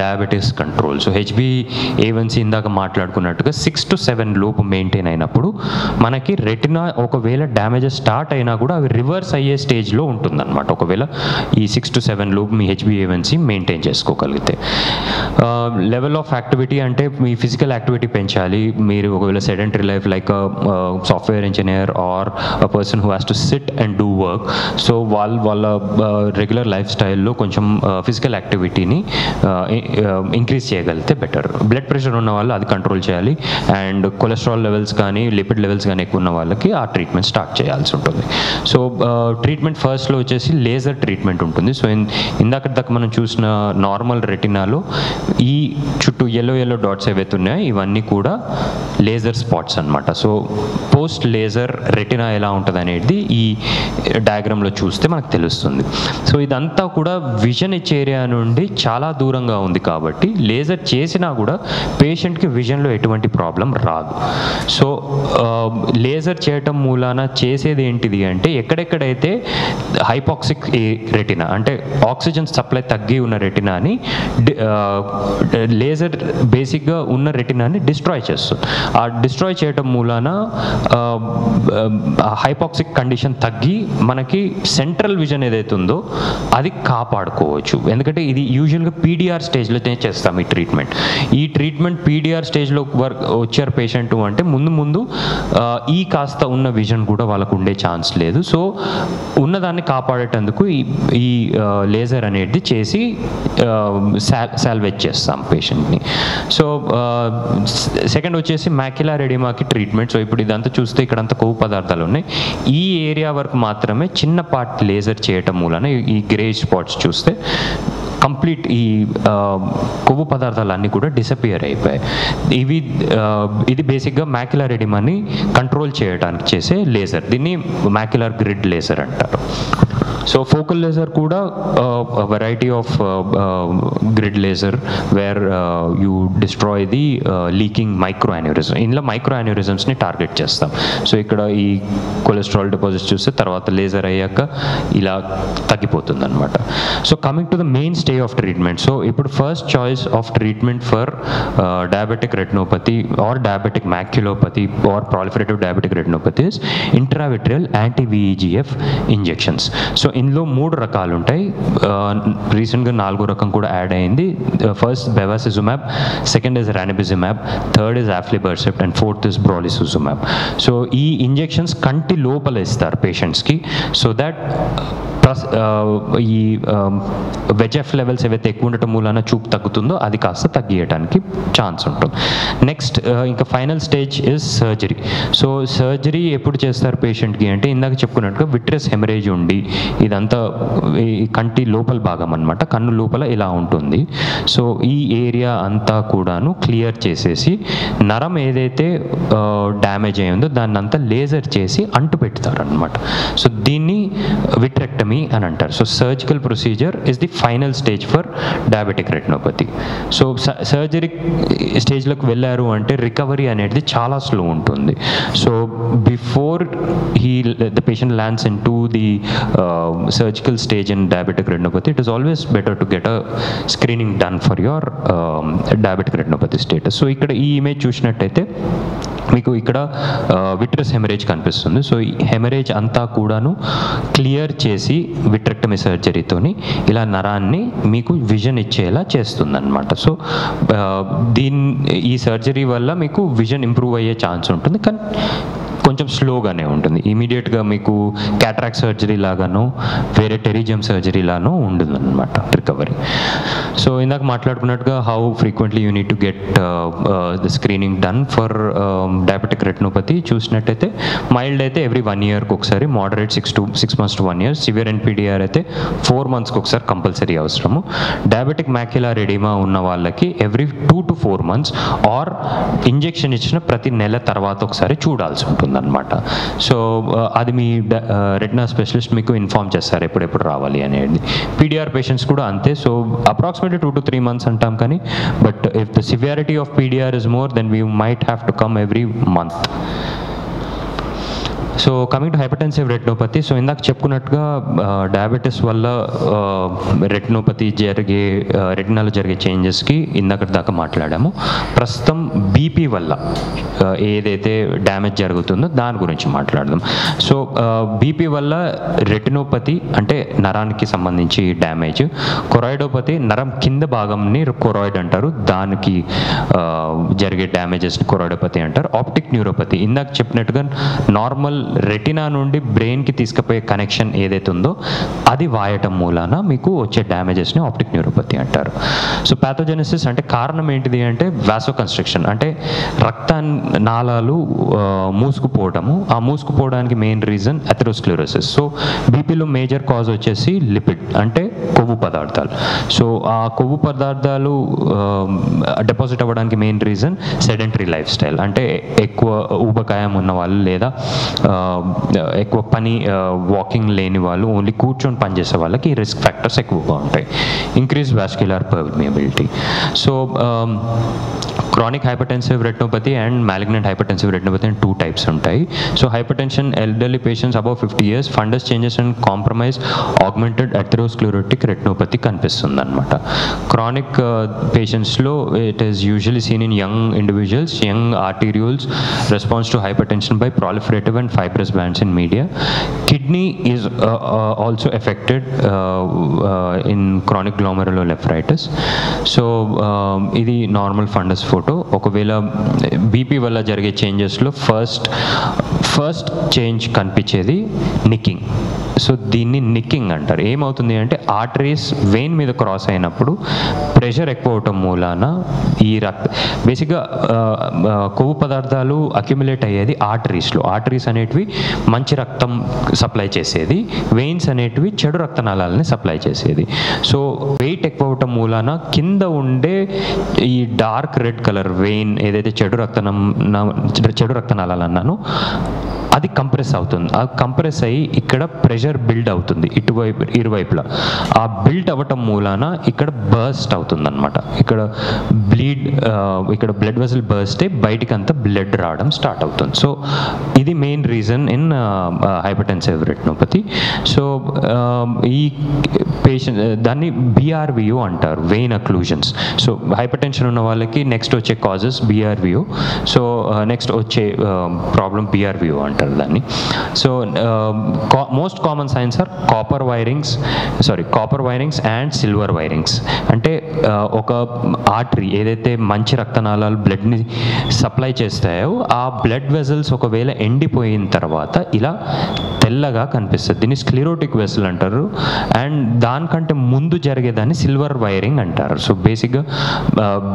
diabetes control. So HbA1c ఇందాక మాట్లాడుకున్నట్టుగా 6 to 7 లోపు maintain అయినప్పుడు మనకి retina ఒకవేళ damages start అయినా కూడా అవి రివర్స్ అయ్యే స్టేజ్లో ఉంటుందన్నమాట. ఒకవేళ ఈ 6 to 7 లోపు మీ HbA1c మెయింటైన్ చేసుకోగలిగితే. లెవెల్ ఆఫ్ యాక్టివిటీ అంటే మీ ఫిజికల్ యాక్టివిటీ పెంచాలి. మీరు ఒకవేళ sedentary life like software engineer or a person who has to sit and do work, so వాళ్ళ రెగ్యులర్ లైఫ్ స్టైల్లో కొంచెం ఫిజికల్ యాక్టివిటీని ఇంక్రీజ్ చేయగలిగితే బెటర్. బ్లడ్ ప్రెషర్ ఉన్న వాళ్ళు అది కంట్రోల్ చేయాలి. అండ్ కొలెస్ట్రాల్ లెవెల్స్ కానీ లిపిడ్ లెవెల్స్ కానీ ఎక్కువ ఉన్న వాళ్ళకి ఆ ట్రీట్మెంట్ స్టార్ట్ చేయాల్సి ఉంటుంది. సో ట్రీట్మెంట్ ఫస్ట్లో వచ్చేసి లేజర్ ట్రీట్మెంట్ ఉంటుంది. సో ఇందాక దాకా మనం చూసిన నార్మల్ రెటినాలో ఈ చుట్టూ ఎల్లో డాట్స్ ఏవైతే ఉన్నాయో ఇవన్నీ కూడా లేజర్ స్పాట్స్ అనమాట. సో పోస్ట్ లేజర్ రెటినా ఎలా ఉంటుంది అనేది ఈ డయాగ్రామ్లో చూస్తే మనకు తెలుస్తుంది. సో ఇదంతా కూడా విజన్ ఇచ్చే ఏరియా నుండి చాలా దూరంగా ఉంది కాబట్టి లేజర్ చేసినా కూడా పేషెంట్కి విజన్లో ఎటువంటి ప్రాబ్లం రాదు. సో లేజర్ చేయటం మూలాన చేసేది ఏంటిది అంటే ఎక్కడెక్కడైతే హైపాక్సిక్ రెటినా అంటే ఆక్సిజన్ సప్లై తగ్గి ఉన్న రెటినాని లేజర్ బేసిక్గా ఉన్న రెటినాని డిస్ట్రాయ్ చేస్తుంది. ఆ డిస్ట్రాయ్ చేయటం మూలాన హైపాక్సిక్ కండిషన్ తగ్గి మనకి సెంట్రల్ విజన్ ఏదైతే ఉందో అది కాపాడుకోవచ్చు. ఎందుకంటే ఇది యూజువల్గా పీడిఆర్ స్టేజ్లో చేస్తాం ఈ ట్రీట్మెంట్ పీడిఆర్ స్టేజ్లో వచ్చారు పేషెంట్ అంటే ముందు ఈ కాస్త ఉన్న విజన్ కూడా వాళ్ళకు ఉండే ఛాన్స్ లేదు. సో ఉన్నదాన్ని కాపాడేటందుకు ఈ లేజర్ అనేది చేసి సాల్వేజ్ చేస్తాం పేషెంట్ని. సో సెకండ్ వచ్చేసి మ్యాక్యులర్ ఎడిమాకి ట్రీట్మెంట్. సో ఇప్పుడు ఇదంతా చూస్తే ఇక్కడంతా కొవ్వు పదార్థాలు ఉన్నాయి. ఈ ఏరియా వరకు మాత్రమే చిన్నపాటి లేజర్ చేయటం మూలన ఈ గ్రే స్పాట్స్ చూస్తే కంప్లీట్ ఈ కొవ్వు పదార్థాలన్నీ కూడా డిసపియర్ అయిపోయాయి. ఇది బేసిక్గా మ్యాక్యులర్ ఎడిమాని కంట్రోల్ చేయడానికి చేసే లేజర్. దీన్ని మ్యాక్యులర్ గ్రిడ్ లేజర్ అంటారు. సో ఫోకల్ లేజర్ కూడా variety of grid laser where you destroy the leaking microaneurysm. ఇందులో మైక్రో యాన్యూరిజమ్స్ని టార్గెట్ చేస్తాం. సో ఇక్కడ ఈ కొలెస్ట్రాల్ డిపాజిట్స్ చూస్తే తర్వాత లేజర్ అయ్యాక ఇలా తగ్గిపోతుంది అనమాట. So coming to the mainstay of treatment. So ఇప్పుడు first choice of treatment for diabetic retinopathy or diabetic maculopathy or proliferative diabetic retinopathy is intravitreal యాంటీ-VEGF ఇంజెక్షన్స్. సో ఇందులో 3 రకాలు ఉంటాయి. రీసెంట్గా 4వ రకం కూడా యాడ్ అయింది. First bevacizumab, second is ranibizumab, third is aflibercept and fourth is brolucizumab. So ఈ ఇంజెక్షన్స్ కంటి లోపల ఇస్తారు పేషెంట్స్కి. సో దట్ ఈ వెజెఫ్ లెవెల్స్ ఏవైతే ఎక్కువ ఉండటం మూలాన చూపు తగ్గుతుందో అది కాస్త తగ్గియడానికి ఛాన్స్ ఉంటుంది. నెక్స్ట్ ఇంకా final stage is surgery. So surgery ఎప్పుడు చేస్తారు పేషెంట్కి అంటే ఇందాక చెప్పుకున్నట్టుగా విట్రస్ హెమరేజ్ ఉండి ఇదంతా ఈ కంటి లోపల భాగం అనమాట, కన్ను లోపల ఇలా ఉంటుంది. సో ఈ ఏరియా అంతా కూడాను క్లియర్ చేసేసి నరం ఏదైతే డ్యామేజ్ అయ్యిందో దాన్ని అంతా లేజర్ చేసి అంటు పెడతారనమాట. సో దీన్ని విట్రెక్టమీ అని అంటారు. So surgical procedure is the final stage for diabetic retinopathy. So surgery స్టేజ్లోకి వెళ్ళారు అంటే రికవరీ అనేది చాలా స్లో ఉంటుంది. So before the patient lands into the surgical stage in diabetic retinopathy, it is always better to get a screening done for your diabetic retinopathy status. So ఇక్కడ ఈ image చూసినట్టయితే మీకు ఇక్కడ విట్రస్ haemorrhage కనిపిస్తుంది. So ఈ haemorrhage అంతా కూడాను clear చేసి విట్రెక్టమీ సర్జరీతోని ఇలా నరాన్ని మీకు విజన్ ఇచ్చేలా చేస్తుంది అనమాట. సో ఈ సర్జరీ వల్ల మీకు విజన్ ఇంప్రూవ్ అయ్యే ఛాన్స్ ఉంటుంది, కానీ కొంచెం స్లోగానే ఉంటుంది. ఇమీడియట్గా మీకు క్యాటరాక్ట్ సర్జరీ లాగానో వేరే టెరిజియం సర్జరీ లానో ఉంటుంది అనమాట రికవరీ. సో ఇందాక మాట్లాడుకున్నట్టుగా how frequently you need to get the screening done for diabetic retinopathy చూసినట్టయితే మైల్డ్ అయితే ఎవ్రీ 1 yearకి ఒకసారి, moderate 6 months to 1 year, severe NPDR అయితే 4 monthsకి ఒకసారి కంపల్సరీ అవసరము. డయాబెటిక్ మ్యాక్యులర్ ఎడిమా ఉన్న వాళ్ళకి every 2 to 4 months or injection ఇచ్చిన ప్రతి నెల తర్వాత ఒకసారి చూడాల్సి ఉంటుంది అనమాట. సో అది మీ రెటినా స్పెషలిస్ట్ మీకు ఇన్ఫార్మ్ చేస్తారు ఎప్పుడెప్పుడు రావాలి అనేది. పీడిఆర్ పేషెంట్స్ కూడా అంతే. సో అప్రాక్సిమేట్లీ 2 to 3 months అంటాం, కానీ but if the severity of PDR is more than we might have to come every month. So coming to hypertensive retinopathy, so ఇందాక చెప్పుకున్నట్టుగా డయాబెటీస్ వల్ల రెటినోపతి రెటినాలో జరిగే చేంజెస్కి ఇందాక దాకా మాట్లాడాము. ప్రస్తుతం బీపీ వల్ల ఏదైతే డ్యామేజ్ జరుగుతుందో దాని గురించి మాట్లాడదాం. సో బీపీ వల్ల రెటినోపతి అంటే నరానికి సంబంధించి డ్యామేజ్, కొరాయిడోపతి నరం కింద భాగంని కొరాయిడ్ అంటారు, దానికి జరిగే డ్యామేజెస్ని కొరాయిడోపతి అంటారు. ఆప్టిక్ న్యూరోపతి ఇందాక చెప్పినట్టుగా నార్మల్ రెటినా నుండి బ్రెయిన్కి తీసుకుపోయే కనెక్షన్ ఏదైతే ఉందో అది వాయటం మూలాన మీకు వచ్చే డ్యామేజెస్ని ఆప్టిక్ న్యూరోపతి అంటారు. సో ప్యాథోజెనసిస్ అంటే కారణం ఏంటిది అంటే వాసో కన్స్ట్రక్షన్, అంటే రక్త నాళాలు మూసుకుపోవడము. ఆ మూసుకుపోవడానికి మెయిన్ రీజన్ అథెరోస్క్లెరోసిస్. సో బీపీలో మేజర్ కాజ్ వచ్చేసి లిపిడ్ అంటే కొవ్వు పదార్థాలు. సో ఆ కొవ్వు పదార్థాలు డిపాజిట్ అవ్వడానికి main reason sedentary lifestyle, అంటే ఎక్కువ ఊబకాయం ఉన్న వాళ్ళు లేదా ఎక్కువ పని వాకింగ్ లేని వాళ్ళు, ఓన్లీ కూర్చొని పనిచేసే వాళ్ళకి ఈ రిస్క్ ఫ్యాక్టర్స్ ఎక్కువగా ఉంటాయి. Increase vascular permeability. So chronic hypertensive retinopathy and malignant hypertensive retinopathy అని 2 types ఉంటాయి. So hypertension elderly patients above 50 years, fundus changes and compromise augmented atherosclerotic retinopathy కనిపిస్తుంది అనమాట. క్రానిక్ పేషెంట్స్లో it is usually seen in young individuals. Young arterioles response to hypertension by proliferative and fibrous bands in media. Kidney is also affected in chronic glomerulonephritis. So ఇది normal fundus photo. ఒకవేళ BP వల్ల జరిగే చేంజెస్లో first change కనిపించేది నిక్కింగ్. So దీన్ని నిక్కింగ్ అంటారు. ఏమవుతుంది అంటే arteries vein మీద క్రాస్ అయినప్పుడు ప్రెషర్ ఎక్కువ అవటం మూలాన ఈ బేసిక్గా కొవ్వు పదార్థాలు అక్యుములేట్ అయ్యేది ఆర్టరీస్లో. ఆర్టరీస్ అనేటివి మంచి రక్తం సప్లై చేసేది, వెయిన్స్ అనేటివి చెడు రక్తనాళాలని సప్లై చేసేది. సో వెయిట్ ఎక్కువ అవటం మూలాన కింద ఉండే ఈ డార్క్ రెడ్ కలర్ వెయిన్ ఏదైతే చెడు రక్తనాళాలు అన్నానో అది కంప్రెస్ అవుతుంది. ఆ కంప్రెస్ అయ్యి ఇక్కడ ప్రెషర్ బిల్డ్ అవుతుంది ఇరువైపులా. ఆ బిల్డ్ అవ్వటం మూలాన ఇక్కడ బర్స్ట్ అవుతుంది అనమాట. ఇక్కడ బ్లడ్ వెసల్ బర్స్ట్ అయ్యి బయటికి అంతా బ్లడ్ రావడం స్టార్ట్ అవుతుంది. సో ఇది main reason in hypertensive retinopathy. So ఈ పేషెంట్ దాన్ని BRVO అంటారు, vein occlusions. So hypertension ఉన్న వాళ్ళకి నెక్స్ట్ వచ్చే కాజెస్ BRVO. సో నెక్స్ట్ వచ్చే ప్రాబ్లం BRVO అంటారు దాన్ని. So most common signs are copper wirings and silver wirings. అంటే ఒక ఆర్టరీ ఏదైతే మంచి రక్తనాళాలు బ్లడ్ని సప్లై చేస్తాయో ఆ బ్లడ్ వెజల్స్ ఒకవేళ ఎండిపోయిన తర్వాత ఇలా తెల్లగా కనిపిస్తుంది. దీన్ని స్క్లిరోటిక్ వెసల్ అంటారు. అండ్ దానికంటే ముందు జరిగేదాన్ని సిల్వర్ వైరింగ్ అంటారు. సో బేసిక్గా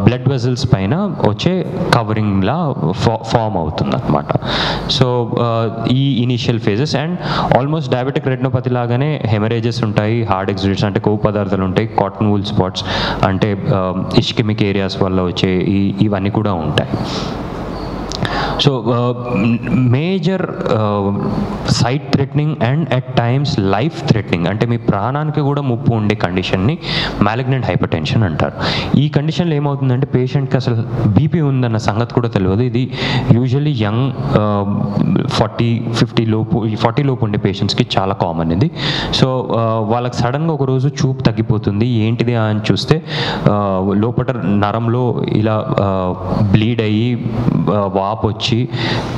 బ్లడ్ వెసల్స్ పైన వచ్చే కవరింగ్లా ఫామ్ అవుతుంది అనమాట. సో ఈ initial phases and almost diabetic retinopathy లాగానే హెమరేజెస్ ఉంటాయి, హార్డ్ ఎగ్జిడేట్స్ అంటే కొవ్వు పదార్థాలు ఉంటాయి, కాటన్ వూల్ స్పాట్స్ అంటే ఇష్కెమిక్ ఏరియాస్ వల్ల వచ్చే ఇవన్నీ కూడా ఉంటాయి. So major sight threatening and at times life threatening అంటే మీ ప్రాణానికి కూడా ముప్పు ఉండే కండిషన్ని మ్యాలిగ్నెంట్ హైపర్ టెన్షన్ అంటారు. ఈ కండిషన్లో ఏమవుతుందంటే పేషెంట్కి అసలు బీపీ ఉందన్న సంగతి కూడా తెలియదు. ఇది యూజువల్లీ యంగ్ 40-50 లోపు ఉండే పేషెంట్స్కి చాలా కామన్ ఇది. సో వాళ్ళకి సడన్గా ఒకరోజు చూపు తగ్గిపోతుంది. ఏంటిది అని చూస్తే లోపల నరంలో ఇలా బ్లీడ్ అయ్యి వాపు వచ్చి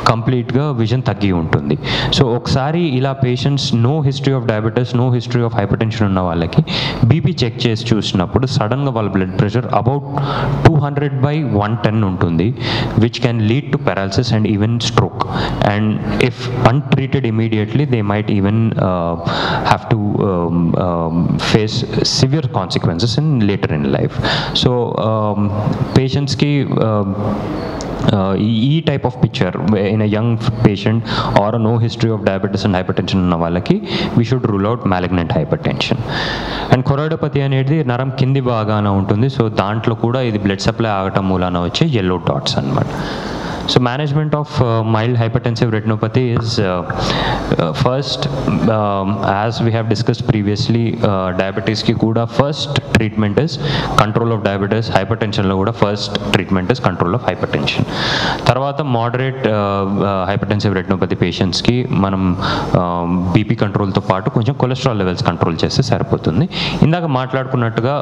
కంప్లీట్గా విజన్ తగ్గి ఉంటుంది. సో ఒకసారి ఇలా patients no history of diabetes, no history of hypertension ఉన్న వాళ్ళకి బీపీ చెక్ చేసి చూసినప్పుడు సడన్గా వాళ్ళ బ్లడ్ ప్రెషర్ అబౌట్ 200/110 ఉంటుంది, which can lead to paralysis and even stroke. And if untreated immediately they might even have to face severe consequences in later in life. So పేషెంట్స్కి ఈ type of picture in a young patient or no history of diabetes and hypertension ఉన్న వాళ్ళకి we should rule out malignant hypertension. And choroidopathy అనేది నరం కింది భాగాన ఉంటుంది. So దాంట్లో కూడా ఇది బ్లడ్ సప్లై ఆగటం మూలాన వచ్చే yellow dots అన్నమాట. So management of mild hypertensive retinopathy is first, as we have discussed previously, diabetes ki kuda first treatment is control of diabetes. Hypertension lo kuda first treatment is control of hypertension. Tarvata moderate hypertensive retinopathy patients ki manam BP control తో పాటు కొంచెం cholesterol levels control చేస్తే సరిపోతుంది. ఇందాక మాట్లాడుకున్నట్టుగా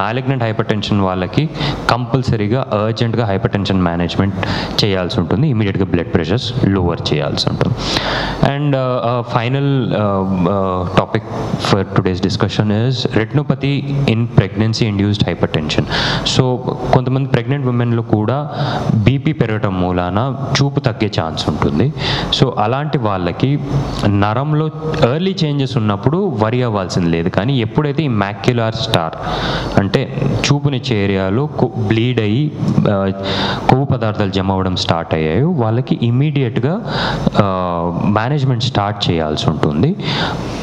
malignant hyper tension వాళ్ళకి కంపల్సరీగా అర్జెంట్గా hyper tension management చేయాల్సి ఉంటుంది, ఇమీడియట్గా బ్లడ్ ప్రెషర్స్ లోవర్ చేయాల్సి ఉంటుంది. And final topic for today's discussion is retinopathy in pregnancy induced hyper tension. So కొంతమంది ప్రెగ్నెంట్ ఉమెన్లో కూడా బీపీ పెరగటం మూలాన చూపు తగ్గే ఛాన్స్ ఉంటుంది. సో అలాంటి వాళ్ళకి నరంలో ఎర్లీ చేంజెస్ ఉన్నప్పుడు వరి అవ్వాల్సింది లేదు. కానీ ఎప్పుడైతే ఈ మ్యాక్యులార్ స్టార్ అంటే చూపునిచ్చే ఏరియాలో బ్లీడ్ అయ్యి కొవ్వు పదార్థాలు జమ అవ్వడం స్టార్ట్ అయ్యాయో వాళ్ళకి ఇమీడియట్గా మేనేజ్మెంట్ స్టార్ట్ చేయాల్సి ఉంటుంది.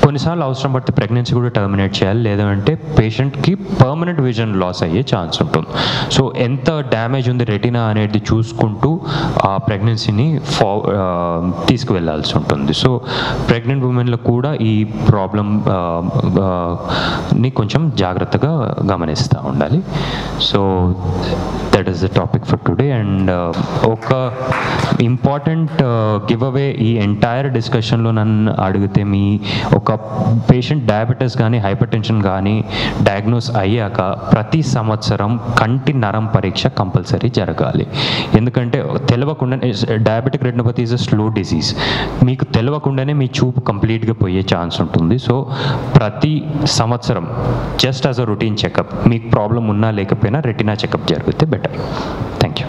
కొన్నిసార్లు అవసరం పడితే ప్రెగ్నెన్సీ కూడా టర్మినేట్ చేయాలి, లేదంటే పేషెంట్కి పర్మనెంట్ విజన్ లాస్ అయ్యే ఛాన్స్ ఉంటుంది. సో ఎంత డ్యామేజ్ ఉంది రెటినా అనేది చూసుకుంటూ ఆ ప్రెగ్నెన్సీని తీసుకువెళ్ళాల్సి ఉంటుంది. సో ప్రెగ్నెంట్ ఉమెన్లో కూడా ఈ ప్రాబ్లంని కొంచెం జాగ్రత్తగా గమనిస్తూ ఉండాలి. So that is the topic for today. And ఒక ఇంపార్టెంట్ గివ్ అవే ఈ ఎంటైర్ డిస్కషన్లో నన్ను అడిగితే, మీ ఒక పేషెంట్ డయాబెటీస్ కానీ హైపర్ టెన్షన్ కానీ డయాగ్నోస్ అయ్యాక ప్రతి సంవత్సరం కంటి నరం పరీక్ష కంపల్సరీ జరగాలి. ఎందుకంటే తెలియకుండానే diabetic retinopathy is a slow disease, మీకు తెలియకుండానే మీ చూపు కంప్లీట్గా పోయే ఛాన్స్ ఉంటుంది. సో ప్రతి సంవత్సరం just as a routine checkup, మీకు ప్రాబ్లం ఉన్నా లేకపోయినా రెటినా చెకప్ జరిగితే బెటర్. Thank you.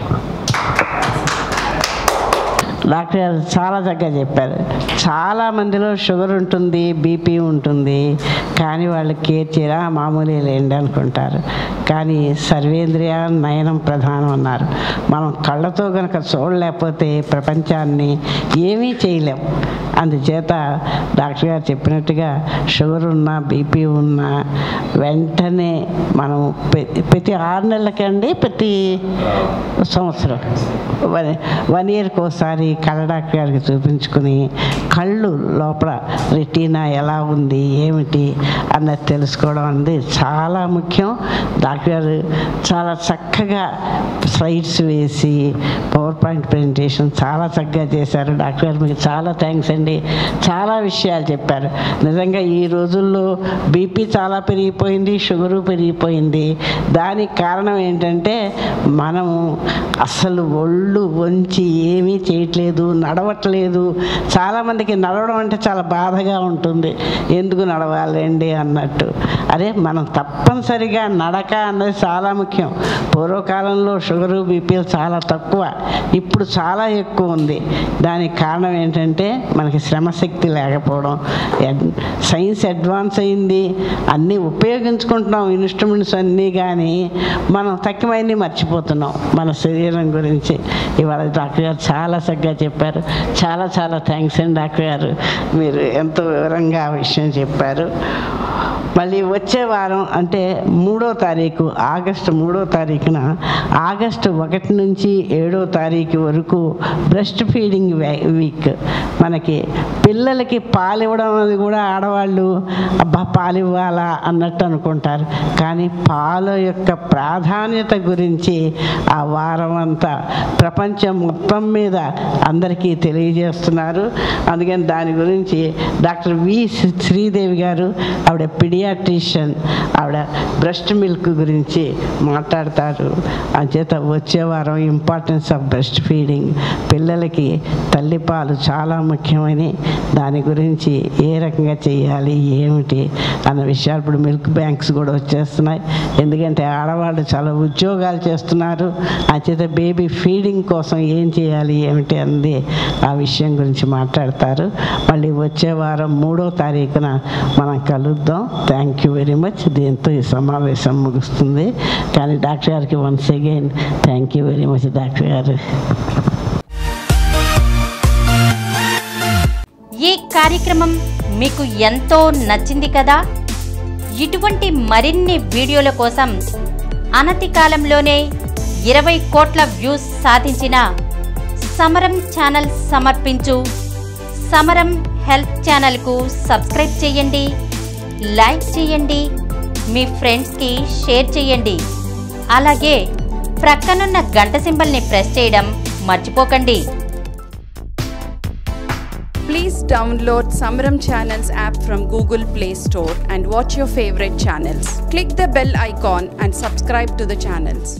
డాక్టర్ గారు చాలా చక్కగా చెప్పారు. చాలామందిలో షుగర్ ఉంటుంది, బీపీ ఉంటుంది, కానీ వాళ్ళు కేర్ చేయరా, మామూలు లేండి అనుకుంటారు. కానీ సర్వేంద్రియ నయనం ప్రధానం అన్నారు. మనం కళ్ళతో కనుక చూడలేకపోతే ప్రపంచాన్ని ఏమీ చేయలేం. అందుచేత డాక్టర్ గారు చెప్పినట్టుగా షుగర్ ఉన్నా బీపీ ఉన్నా వెంటనే మనం ప్రతి 6 నెలలకండి, ప్రతి సంవత్సరం 1 ఇయర్కి ఒకసారి కళ్ళ డాక్టర్ గారికి చూపించుకుని కళ్ళు లోపల రెటీనా ఎలా ఉంది ఏమిటి అన్నది తెలుసుకోవడం అనేది చాలా ముఖ్యం. డాక్టర్ గారు చాలా చక్కగా స్లైడ్స్ వేసి పవర్ పాయింట్ ప్రెజెంటేషన్ చాలా చక్కగా చేశారు. డాక్టర్ గారు మీకు చాలా థ్యాంక్స్ అండి. చాలా విషయాలు చెప్పారు. నిజంగా ఈ రోజుల్లో బీపీ చాలా పెరిగిపోయింది, షుగరు పెరిగిపోయింది. దానికి కారణం ఏంటంటే మనము అసలు ఒళ్ళు వంచి ఏమీ చేయట్లేదు, నడవట్లేదు. చాలామంది కొంతమందికి నడవడం అంటే చాలా బాధగా ఉంటుంది, ఎందుకు నడవాలండి అన్నట్టు. అరే మనం తప్పనిసరిగా నడక అన్నది చాలా ముఖ్యం. పూర్వకాలంలో షుగరు బీపీలు చాలా తక్కువ, ఇప్పుడు చాలా ఎక్కువ ఉంది. దానికి కారణం ఏంటంటే మనకి శ్రమశక్తి లేకపోవడం. సైన్స్ అడ్వాన్స్ అయింది, అన్నీ ఉపయోగించుకుంటున్నాం ఇన్స్ట్రుమెంట్స్ అన్నీ, కానీ మనం తక్కువన్నీ మర్చిపోతున్నాం మన శరీరం గురించి. ఇవాళ డాక్టర్ గారు చాలా చక్కగా చెప్పారు. చాలా చాలా థ్యాంక్స్ అండి డాక్టర్ గారు, మీరు ఎంతో వివరంగా ఆ విషయం చెప్పారు. మళ్ళీ వచ్చే వారం అంటే 3వ తారీఖు, ఆగస్టు 3వ తారీఖున, ఆగస్టు 1 నుంచి 7వ తారీఖు వరకు బ్రెస్ట్ ఫీడింగ్ వీక్. మనకి పిల్లలకి పాలు ఇవ్వడం అనేది కూడా ఆడవాళ్ళు అబ్బా పాలు ఇవ్వాలా అన్నట్టు అనుకుంటారు, కానీ పాల యొక్క ప్రాధాన్యత గురించి ఆ వారం అంతా ప్రపంచం మొత్తం మీద అందరికీ తెలియజేస్తున్నారు. అందుకని దాని గురించి డాక్టర్ వి శ్రీదేవి గారు, ఆవిడ పీడియాట్రిషియన్, ఆవిడ బ్రెస్ట్ మిల్క్ గురించి మాట్లాడతారు. అంచేత వచ్చే వారం ఇంపార్టెన్స్ ఆఫ్ బ్రెస్ట్ ఫీడింగ్, పిల్లలకి తల్లిపాలు చాలా ముఖ్యమని, దాని గురించి ఏ రకంగా చేయాలి ఏమిటి అన్న విషయాలు. ఇప్పుడు మిల్క్ బ్యాంక్స్ కూడా వచ్చేస్తున్నాయి, ఎందుకంటే ఆడవాళ్ళు చాలా ఉద్యోగాలు చేస్తున్నారు. అంచేత బేబీ ఫీడింగ్ కోసం ఏం చేయాలి ఏమిటి అన్నది ఆ విషయం గురించి మాట్లాడతారు. మళ్ళీ వచ్చే వారం 3వ తారీఖున మనం కలుద్దాం. Thank you very much. దీంతో ఈ సమావేశం ముగుస్తుంది. కానీ డాక్టర్ గారికి once again thank you very much doctor గారు. ఈ కార్యక్రమం మీకు ఎంతో నచ్చింది కదా. ఇటువంటి మరిన్ని వీడియోల కోసం అనతి కాలంలోనే 20 కోట్ల వ్యూస్ సాధించిన సమరం ఛానల్ సమర్పించు సమరం హెల్త్ ఛానల్కు సబ్స్క్రైబ్ చేయండి, లైక్ చేయండి, మీ ఫ్రెండ్స్కి షేర్ చేయండి. అలాగే ప్రక్కనున్న గంట సింబల్ని ప్రెస్ చేయడం మర్చిపోకండి. Please download Samaram Channels app from Google Play Store and watch your favorite channels. Click the bell icon and subscribe to the channels.